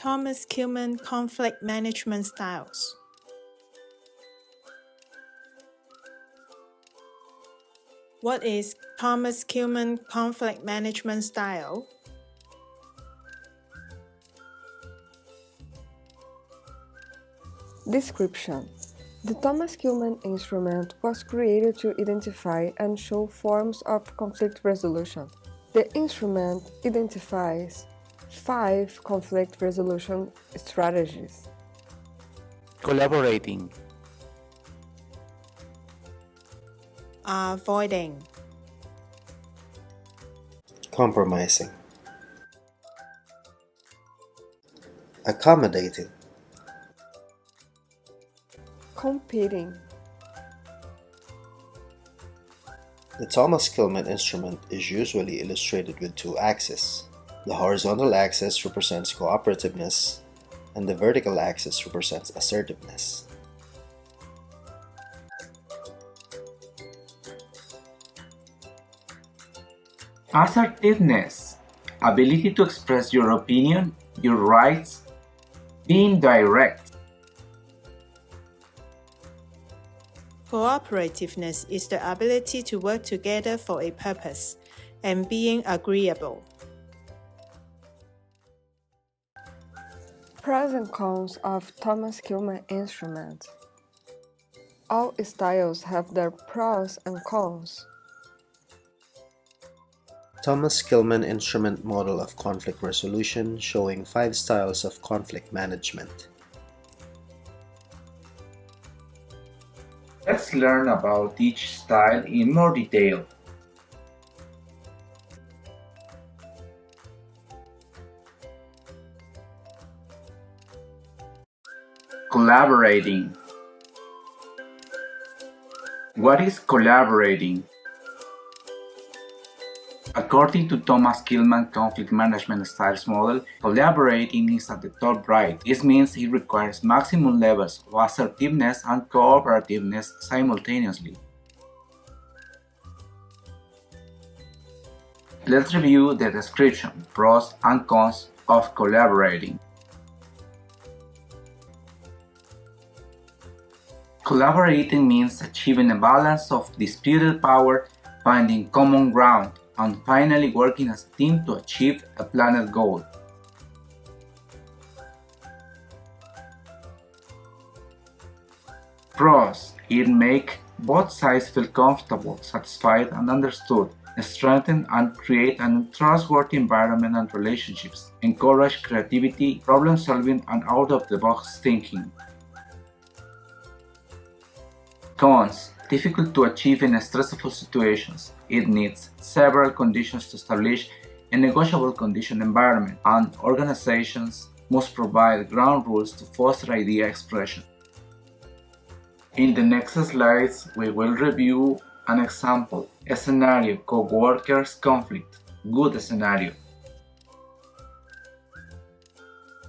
Thomas-Kilmann conflict management styles. What is Thomas-Kilmann conflict management style? Description: the Thomas-Kilmann instrument was created to identify and show forms of conflict resolution. The instrument identifies 5 conflict resolution strategies. Collaborating, Avoiding, compromising, accommodating, Competing. The Thomas-Kilmann instrument is usually illustrated with 2 axes. The horizontal axis represents cooperativeness, and the vertical axis represents assertiveness. Assertiveness: ability to express your opinion, your rights, being direct. Cooperativeness is the ability to work together for a purpose and being agreeable. Pros and cons of Thomas-Kilmann instrument. All styles have their pros and cons. Thomas-Kilmann instrument model of conflict resolution showing 5 styles of conflict management. Let's learn about each style in more detail. Collaborating. What is collaborating? According to Thomas-Kilmann conflict management styles model, collaborating is at the top right. This means it requires maximum levels of assertiveness and cooperativeness simultaneously. Let's review the description, pros and cons of collaborating. Collaborating means achieving a balance of disputed power, finding common ground, and finally working as a team to achieve a planned goal. Pros: it makes both sides feel comfortable, satisfied, and understood, strengthen and create a trustworthy environment and relationships, encourage creativity, problem solving, and out-of-the-box thinking. Cons: difficult to achieve in stressful situations. It needs several conditions to establish a negotiable condition environment, and organizations must provide ground rules to foster idea expression. In the next slides, we will review an example, a scenario, co-workers conflict, good scenario.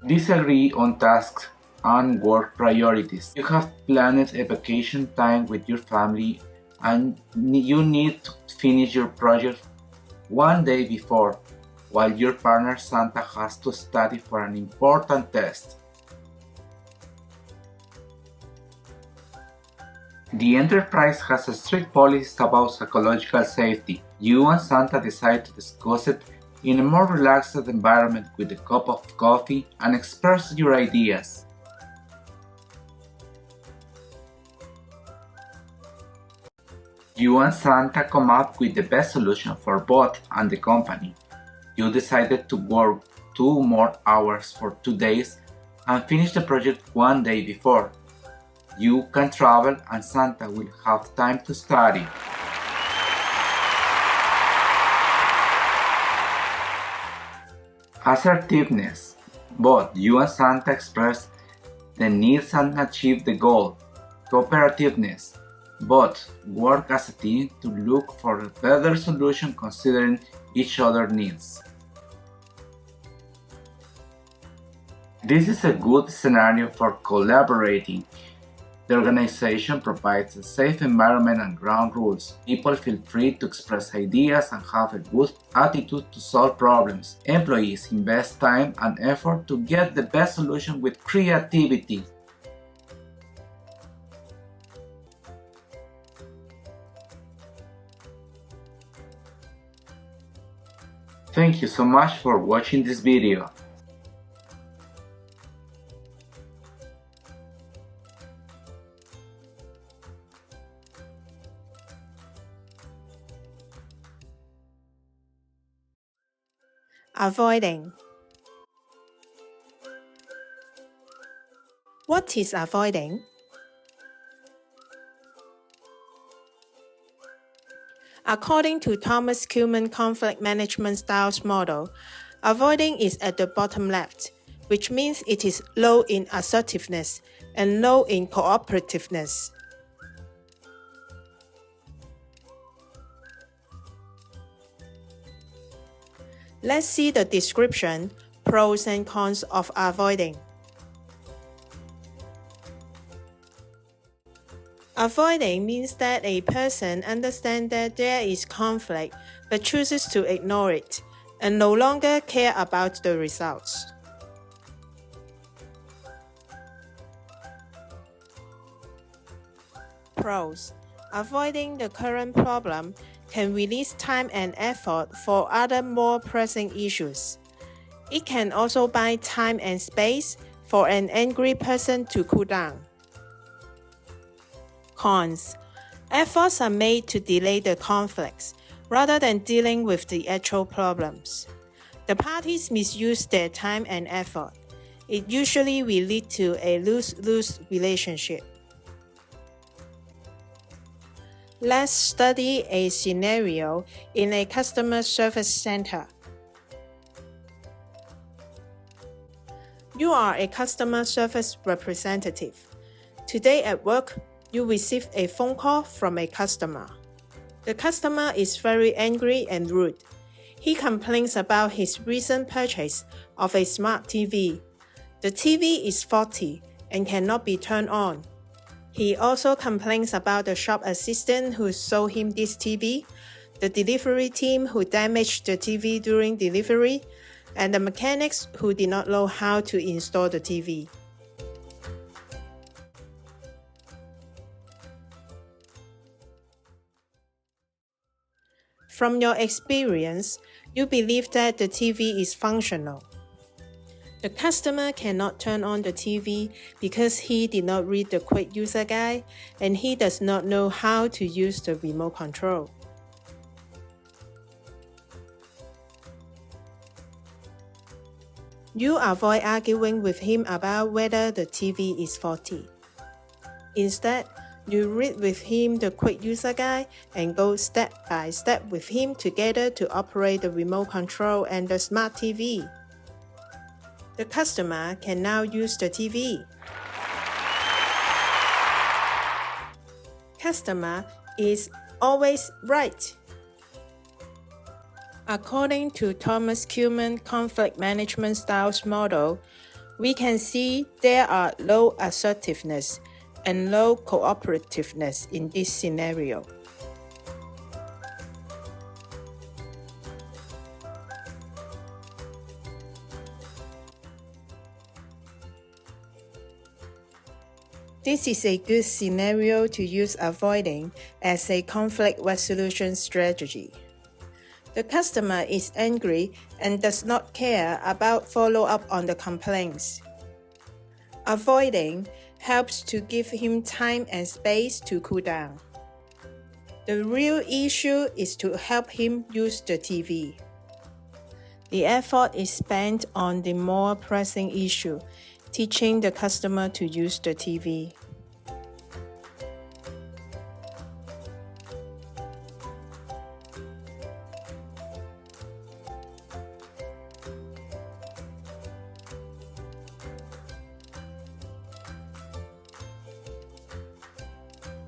Disagree on tasks and work priorities. You have planned a vacation time with your family and you need to finish your project one day before, while your partner Santa has to study for an important test. The enterprise has strict policies about psychological safety. You and Santa decide to discuss it in a more relaxed environment with a cup of coffee and express your ideas. You and Santa come up with the best solution for both and the company. You decided to work 2 more hours for 2 days and finish the project one day before. You can travel and Santa will have time to study. Assertiveness. Both you and Santa express the needs and achieve the goal. Cooperativeness. Both work as a team to look for a better solution considering each other's needs. This is a good scenario for collaborating. The organization provides a safe environment and ground rules. People feel free to express ideas and have a good attitude to solve problems. Employees invest time and effort to get the best solution with creativity. Thank you so much for watching this video. Avoiding. What is avoiding? According to Thomas-Kilmann conflict management styles model, avoiding is at the bottom left, which means it is low in assertiveness and low in cooperativeness. Let's see the description, pros and cons of avoiding. Avoiding means that a person understands that there is conflict but chooses to ignore it and no longer care about the results. Pros: avoiding the current problem can release time and effort for other more pressing issues. It can also buy time and space for an angry person to cool down. Cons: efforts are made to delay the conflicts rather than dealing with the actual problems. The parties misuse their time and effort. It usually will lead to a lose-lose relationship. Let's study a scenario in a customer service center. You are a customer service representative. Today at work, you receive a phone call from a customer. The customer is very angry and rude. He complains about his recent purchase of a smart TV. The TV is faulty and cannot be turned on. He also complains about the shop assistant who sold him this TV, the delivery team who damaged the TV during delivery, and the mechanics who did not know how to install the TV. From your experience, you believe that the TV is functional. The customer cannot turn on the TV because he did not read the quick user guide and he does not know how to use the remote control. You avoid arguing with him about whether the TV is faulty. Instead, you read with him the quick user guide and go step by step with him together to operate the remote control and the smart TV. The customer can now use the TV. Customer is always right. According to Thomas-Kilmann conflict management styles model, we can see there are low assertiveness and low cooperativeness in this scenario. This is a good scenario to use avoiding as a conflict resolution strategy. The customer is angry and does not care about follow-up on the complaints. Avoiding helps to give him time and space to cool down. The real issue is to help him use the TV. The effort is spent on the more pressing issue, teaching the customer to use the TV.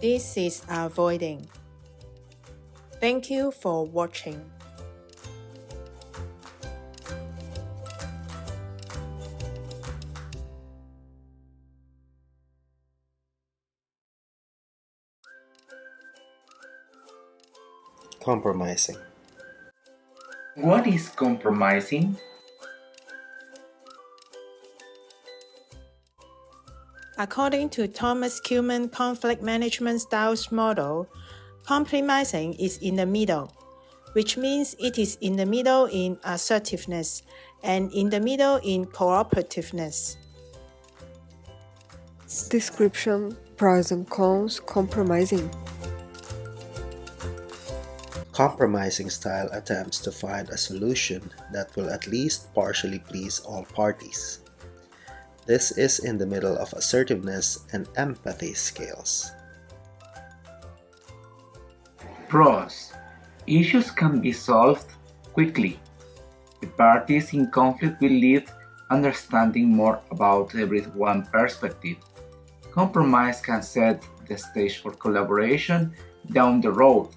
This is avoiding. Thank you for watching. Compromising. What is compromising? According to Thomas-Kilmann conflict management styles model, compromising is in the middle, which means it is in the middle in assertiveness and in the middle in cooperativeness. Description: pros and cons, compromising. Compromising style attempts to find a solution that will at least partially please all parties. This is in the middle of assertiveness and empathy scales. Pros: issues can be solved quickly. The parties in conflict will leave understanding more about everyone's perspective. Compromise can set the stage for collaboration down the road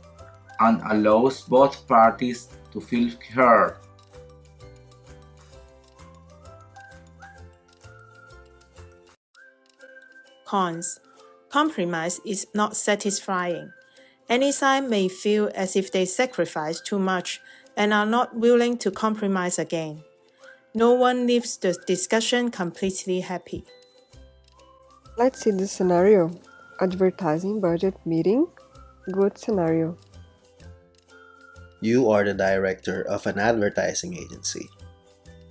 and allows both parties to feel heard. Cons: compromise is not satisfying. Any side may feel as if they sacrificed too much and are not willing to compromise again. No one leaves the discussion completely happy. Let's see the scenario. Advertising budget meeting. Good scenario. You are the director of an advertising agency.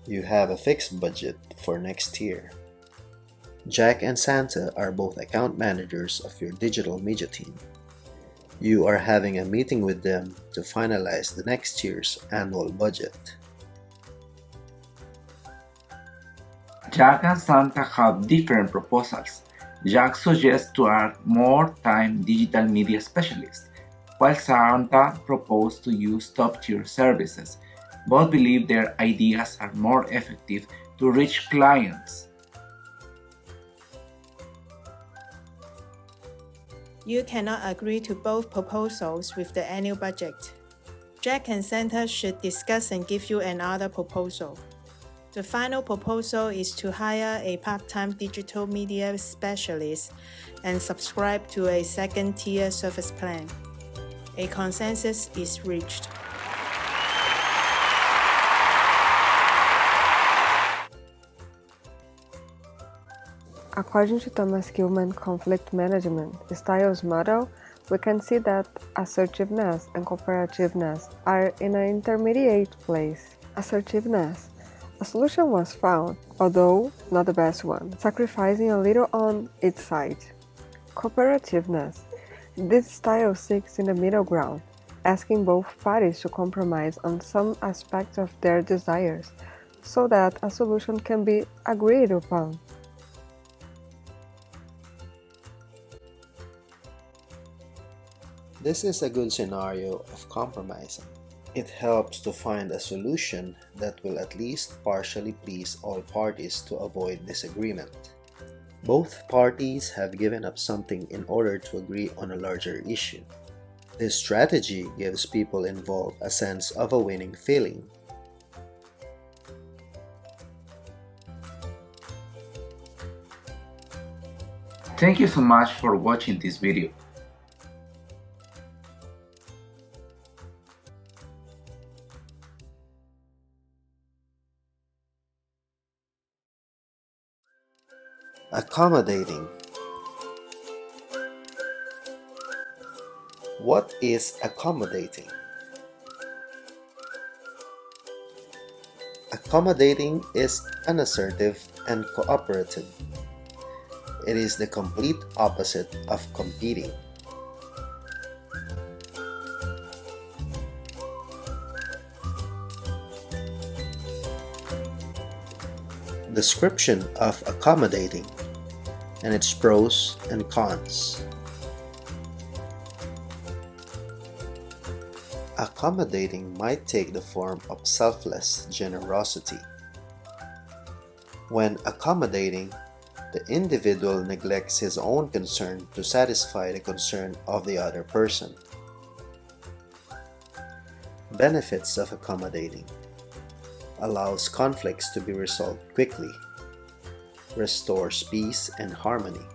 You have a fixed budget for next year. Jack and Santa are both account managers of your digital media team. You are having a meeting with them to finalize the next year's annual budget. Jack and Santa have different proposals. Jack suggests to add more time digital media specialists, while Santa proposed to use top-tier services. Both believe their ideas are more effective to reach clients. You cannot agree to both proposals with the annual budget. Jack and Santa should discuss and give you another proposal. The final proposal is to hire a part-time digital media specialist and subscribe to a second-tier service plan. A consensus is reached. According to Thomas-Kilmann conflict management styles model, we can see that assertiveness and cooperativeness are in an intermediate place. Assertiveness. A solution was found, although not the best one, sacrificing a little on its side. Cooperativeness. This style seeks in the middle ground, asking both parties to compromise on some aspect of their desires, so that a solution can be agreed upon. This is a good scenario of compromising. It helps to find a solution that will at least partially please all parties to avoid disagreement. Both parties have given up something in order to agree on a larger issue. This strategy gives people involved a sense of a winning feeling. Thank you so much for watching this video. Accommodating. What is accommodating? Accommodating is unassertive and cooperative. It is the complete opposite of competing. Description of accommodating and its pros and cons. Accommodating might take the form of selfless generosity. When accommodating, the individual neglects his own concern to satisfy the concern of the other person. Benefits of accommodating: allows conflicts to be resolved quickly, restores peace and harmony,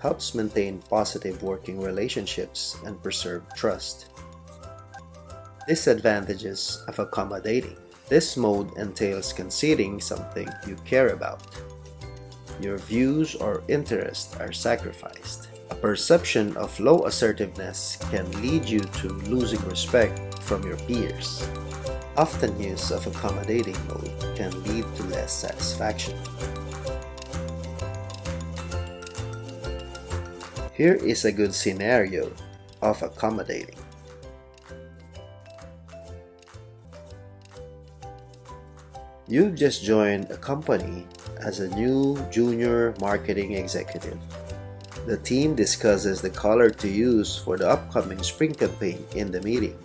helps maintain positive working relationships and preserve trust, Disadvantages of accommodating. This mode entails conceding something you care about. Your views or interests are sacrificed. A perception of low assertiveness can lead you to losing respect from your peers. Often use of accommodating mode can lead to less satisfaction. Here is a good scenario of accommodating. You've just joined a company as a new junior marketing executive. The team discusses the color to use for the upcoming spring campaign in the meeting.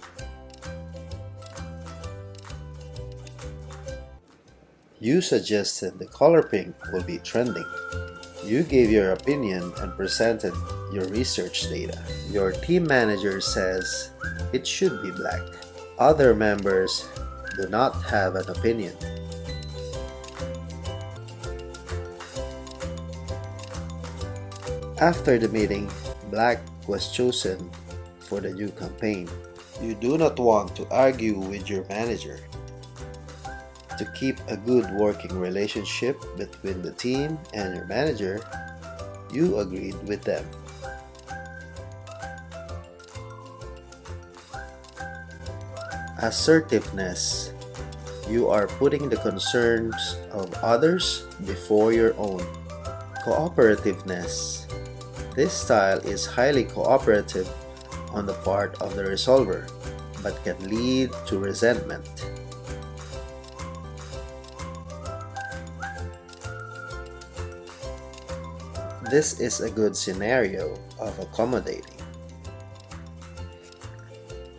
You suggested the color pink will be trending. You gave your opinion and presented your research data. Your team manager says it should be black. Other members do not have an opinion. After the meeting, black was chosen for the new campaign. You do not want to argue with your manager. To keep a good working relationship between the team and your manager, you agreed with them. Assertiveness. You are putting the concerns of others before your own. Cooperativeness. This style is highly cooperative on the part of the resolver, but can lead to resentment. This is a good scenario of accommodating.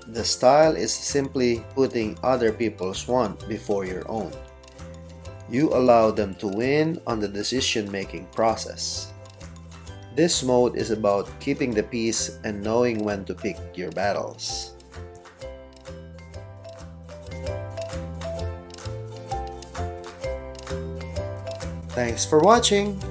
The style is simply putting other people's want before your own. You allow them to win on the decision-making process. This mode is about keeping the peace and knowing when to pick your battles. Thanks for watching!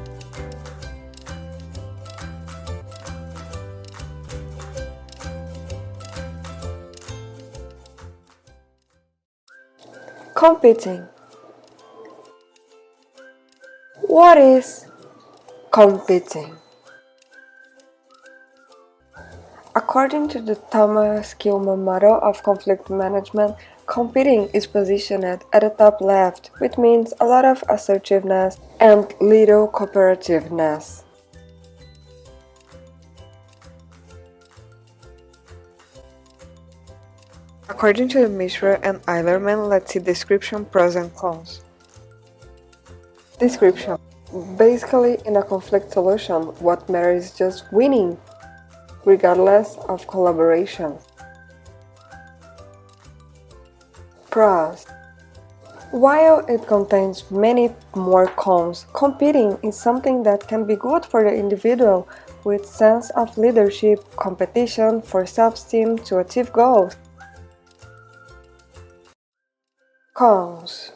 Competing. What is competing? According to the Thomas-Kilmann model of conflict management, competing is positioned at the top left, which means a lot of assertiveness and little cooperativeness. According to the Mishra and Eilerman, let's see description, pros and cons. Description. Basically, in a conflict solution, what matters is just winning, regardless of collaboration. Pros. While it contains many more cons, competing is something that can be good for the individual with sense of leadership, competition for self-esteem to achieve goals. Cons.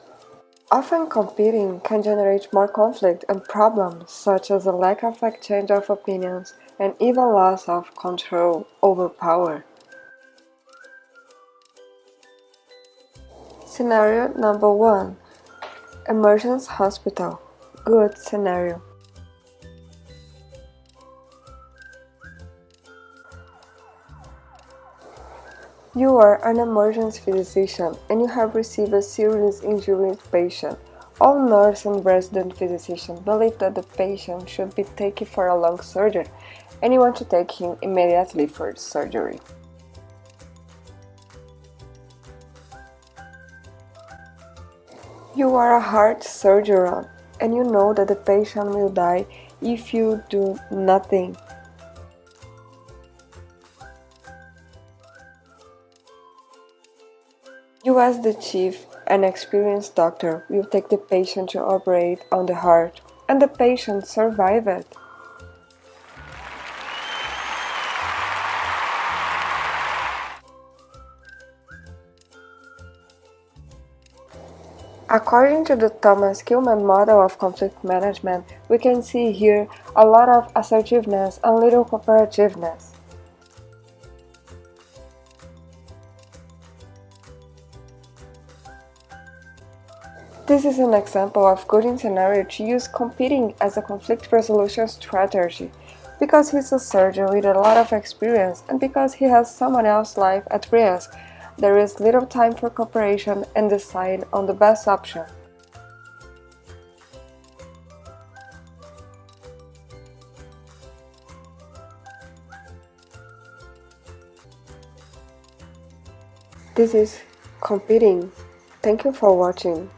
Often competing can generate more conflict and problems, such as a lack of exchange of opinions and even loss of control over power. Scenario number 1. Emergency hospital. Good scenario. You are an emergency physician and you have received a serious injury patient. All nurse and resident physicians believe that the patient should be taken for a long surgery and you want to take him immediately for the surgery. You are a heart surgeon and you know that the patient will die if you do nothing. You as the chief and experienced doctor will take the patient to operate on the heart and the patient survived. According to the Thomas-Kilmann model of conflict management, we can see here a lot of assertiveness and little cooperativeness. This is an example of coding scenario to use competing as a conflict resolution strategy, because he's a surgeon with a lot of experience and because he has someone else's life at risk. There is little time for cooperation and decide on the best option. This is competing. Thank you for watching.